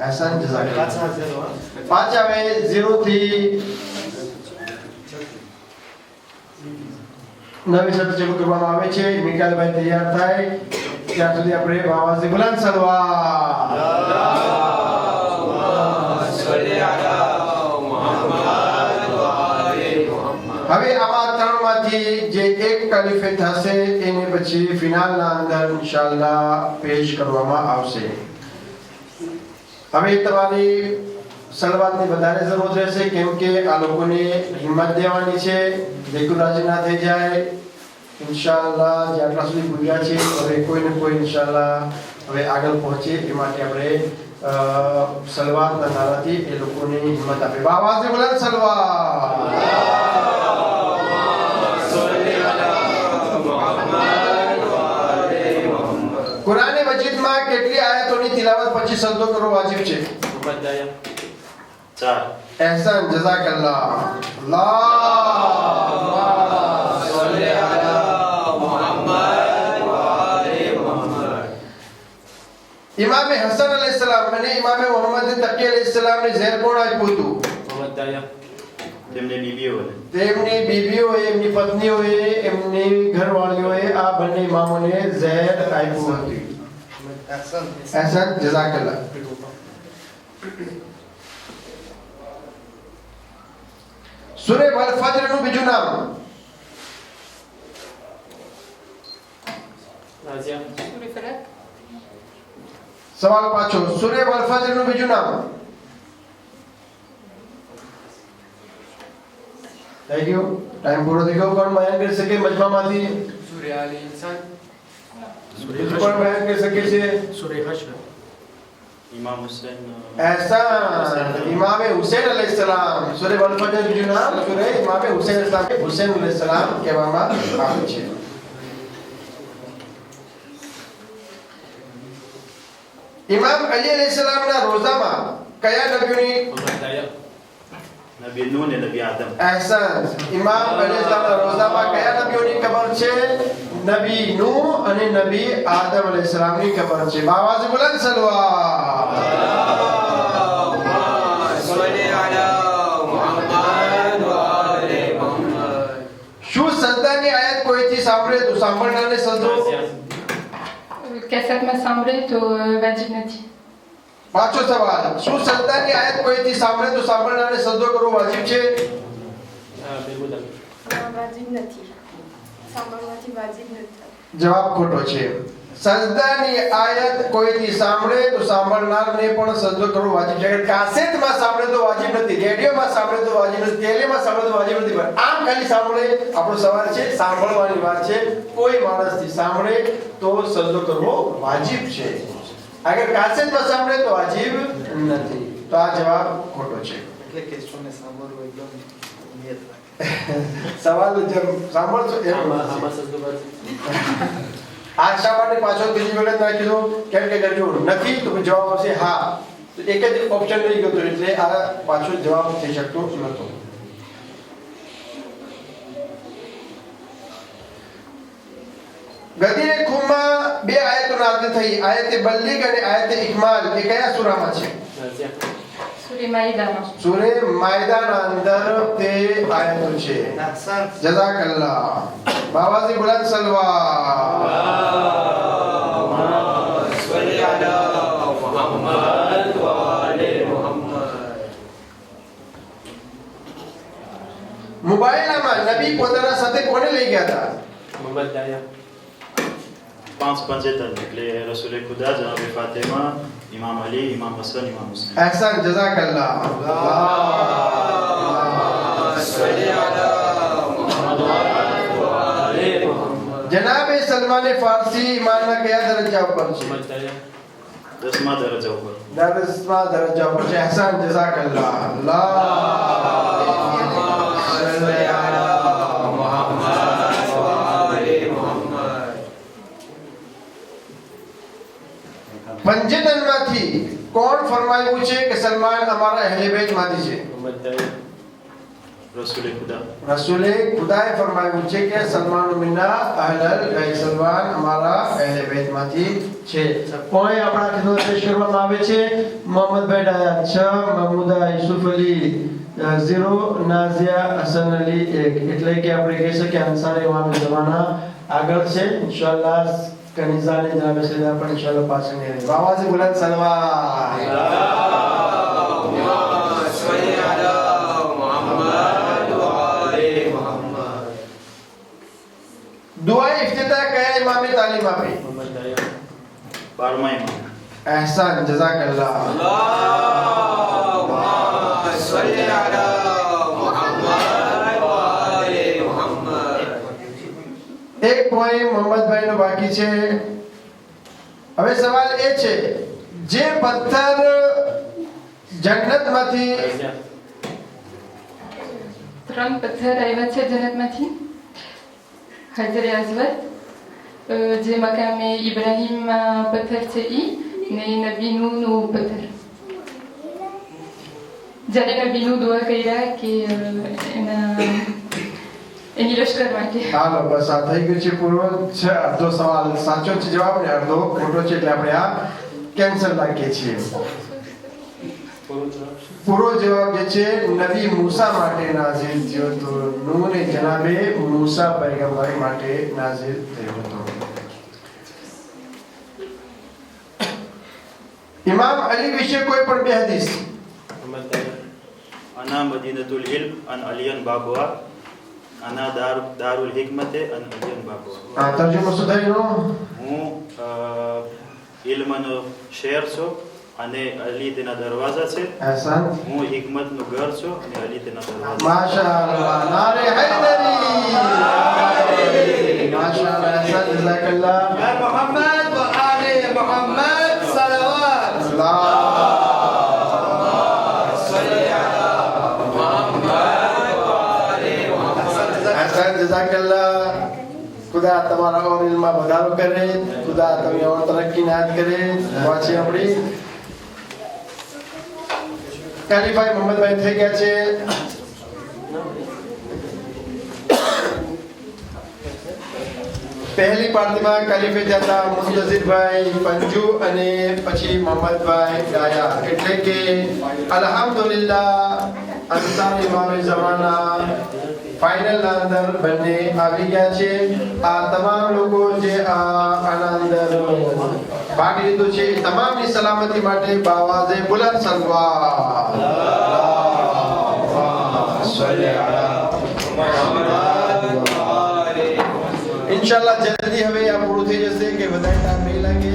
એહસાન જઝાકલ્લાહ. પાછા હવે 0 થી નવી શબ્દ ચાલુ કરવામાં આવે છે. મિકાલભાઈ તૈયાર થાય ત્યાં સુધી આપણે આવાજથી બુલંદ સલવાત. હવે આમાં ત્રણમાંથી જે એક ક્વોલિફાય થશે એને પછી ફિનાલના અંદર ઇન્શાઅલ્લાહ પેશ કરવામાં આવશે. હવે તમારી સલવાતની વધારે જરૂર રહેશે કેમ કે આ લોકોને હિંમત દેવાની છે. દેખુરાજી ના થઈ જાય ઇન્શાઅલ્લાહ. જે આટલા સુધી પૂર્યા છે હવે કોઈને કોઈ ઇન્શાઅલ્લાહ હવે આગળ પહોંચે એ માટે આપણે સલવાતના નારાથી એ લોકોને હિંમત આપે. આવાજે બુલંદ સલવાત. કુરાન મજીદમાં કેટલી આયતોની તિલાવત પછી સજદો કરવો વાજિબ છે? 4. એહસાન જઝાકલ્લાહ. અલ્લાહ સલ્લી અલા મુહમ્મદ વ આલે મુહમ્મદ. ઇમામ હસન અલૈહિસ્સલામ અને ઇમામ મુહમ્મદ તકી અલૈહિસ્સલામ ને ઝેર કોણ આપ્યું હતું? તેમની બીબીઓએ, એમની પત્નીઓએ, એમની ઘરવાળીઓએ આ બંને ઇમામોને ઝેર આપ્યું હતું. એહસાન જઝાકલ્લાહ. સૂરે વલ ફજર નું બીજું નામ? સવાલ પાછો. સૂરે વલ ફજર નું બીજું નામ? થઈ ગયો, ટાઈમ પૂરો થઈ ગયો. કોણ બયાન કરી શકે મજમામાંથી? સૂરે આલ ઇન્સાન. કોણ બયાન કરી શકે છે? સૂરે હશ્ર. ઇમામ હુસૈન. એહસાન ઇમામ હુસૈન અલૈહિસ્સલામ. સૂરે વલ ફજર બીજું નામ સૂરે ઇમામ હુસૈન અલૈહિસ્સલામ. હુસૈન અલૈહિસ્સલામ કહેવામાં આવે છે. ઇમામ અલી અલૈહિસ્સલામના રોઝામાં કયા નબીઓની? નબી નૂહ ને નબી આદમ. એહસાન ઇમામ અલૈહિસ્સલામના રોઝામાં કયા નબીઓની કબર છે? નબી નૂહ અને નબી આદમ અલૈહિસ્સલામની કબર છે. આવાજ બુલંદ સલવાત. શું સજદાની આયત કોઈથી સાંભળે તો સાંભળનારને સજદો? કેસેટમાં સાંભળે તો વાજિબ નથી. પાછો સવાલ. શું સજદાની આયત કોઈથી સાંભળે તો સાંભળનારને સજદો કરવો વાજિબ છે? વાજિબ નથી. સાંભળવાથી વાજિબ નથી. જવાબ ખોટો છે. સજદાની આયત કોઈથી સાંભળે તો સાંભળનારને પણ સજદો કરવો વાજિબ છે. કાસેટમાં સાંભળે તો વાજિબ નથી, રેડિયોમાં સાંભળે તો વાજિબ નથી, ટેલીમાં સાંભળે તો વાજિબ નથી. પણ આમ ખાલી સાંભળે, આપણો સવાલ છે સાંભળવાની વાત છે. કોઈ માણસથી સાંભળે તો સજદો કરવો વાજિબ છે. અગર કાસેટમાં સાંભળે તો વાજિબ નથી. તો આ જવાબ ખોટો છે. એટલે કે સોને સાંભળવું એકદમ નિયત રાખે. સવાલ જેમ સાંભળશો એમ આમાં સજદો વાજિબ. આ શા માટે પાછો ત્રીજી વખત નાખી દો? કેમ કે જો નથી તો જવાબ આવશે હા. તો એક જ ઓપ્શન રહી ગયો એટલે આ પાછો જવાબ થઈ શકતો નહોતો. ગદીએ ખુમમાં બે આયતો નાઝિલ થઈ. આયતે બલ્લિગ અને આયતે ઇકમાલ. એ કયા સૂરામાં છે? સૂરે માઇદામાં. સૂરે માઇદાના અંદર તે આયતો છે. જઝાકલ્લાહ. બાવાજી બુલંદ સલવાત. મુબાયલામાં નબી પોતાના સાથે કોને લઈ ગયા હતા? 575 એટલે રસૂલે ખુદા જનાબ ફાતિમા, ઇમામ અલી, ઇમામ હસન, ઇમામ હુસૈન. એહસાન જઝાકલ્લાહ. જનાબે સલમાને ફારસી ઈમાનના કયા દરજ્જા ઉપર છે? 10મા દરજ્જા ઉપર. 10મા દરજ્જા ઉપર છે. એહસાન જઝાકલ્લાહ. પંજતનમાંથી કોણ ફરમાયું છે કે સલમાન અમારા અહેલે બેત માંથી છે? रसूल खुदा રસૂલે ખુદાએ ફરમાવ્યું છે કે સલમાન મિન્ના અહલલ બેત, સલમાન અમારા અહેલે બેતમાંથી છે. કોઈ આપણા ખિદમત પેશ કરવામાં આવે છે મોહમ્મદભાઈ ડાયા 6, મહમૂદા યુસુફ અલી 0, નાઝિયા હસન અલી 1. એટલે કે આપણે કહી શકીએ અંસારી ઇમામ જમાના આગળ છે. ઇન્શાઅલ્લાહ કનીઝાને જનાબે સૈયદા પણ ઇન્શાઅલ્લાહ પાછળ નહીં રહે. આવાજ બુલંદ સલવાત. दुआ इफ्तिताह कया इमाम ने तालीम आपी? 12वां इमाम एहसान जज़ाकल्लाह. एक પોઈન્ટ મોહમ્મદભાઈ નો બાકી છે. હવે સવાલ એ છે જે પથ્થર જન્નતમાંથી 3 પથ્થર આવ્યા છે જન્નતમાંથી. હજરે અસ્વદ, જે મકામે ઇબ્રાહિમ પથ્થર છે ઈ, ને નબી નૂહનું પથ્થર. જ્યારે નબી નૂહ દુઆ કર્યા કે એની લશ્કર માટે. હાલો બસ આ થઈ ગયું છે પૂરો છે. અડધો સવાલ સાચો છે, જવાબ ને અડધો ખોટો છે, એટલે આપણે આ કેન્સલ રાખીએ છીએ. પૂરો જવાબ જે છે નબી મૂસા માટે નાઝિલ થયો હતો. નૂહ ને જનાબે મૂસા પૈગંબર માટે નાઝિલ થયો હતો. ઇમામ અલી વિશે કોઈ પણ બે હદીસ. अना मदीनतुल इल्म अन अलियन बाबुआ अना दारुल हिकमते अन अलियन बाबुआ. આ તર્જુમો સુધારીનો. હું ઇલ્મનો શહેર છું અને અલી તેના દરવાજા છે. એહસાન. હું હિકમતનું ઘર છું અને અલી તેના દરવાજા. માશાઅલ્લાહ. નારે હૈદરી. માશાઅલ્લાહ. એહસાન જઝાકલ્લાહ. या मोहम्मद व आले मोहम्मद सलवात. एहसान जज़ाकल्लाह. खुदा તમારા ઓર ઇલ્મમાં વધારો કરે. खुदा તમે ઓર તરક્કી નાત કરે. વાંચી આપણી કાલીભાઈ મોહમ્મદભાઈ થઈ ગયા છે. પહેલી પાર્ટીમાં કાલીફે જતા મુંતઝિરભાઈ પંજુ અને પછી મોહમ્મદભાઈ ડાયા. એટલે કે અલ્હમ્દુલિલ્લાહ અંસાર ઇમામ જમાના ફાઇનલ ના અંદર બંને આવી ગયા છે. આ તમામ લોકો જે આના અંદર ભાગ લીધો છે એ તમામની સલામતી માટે બાવાજે બુલંદ સલવાત. ઇન્શાઅલ્લાહ જલ્દી હવે આ પૂરું થઈ જશે કે વધારે ટાઈમ નહીં લાગે.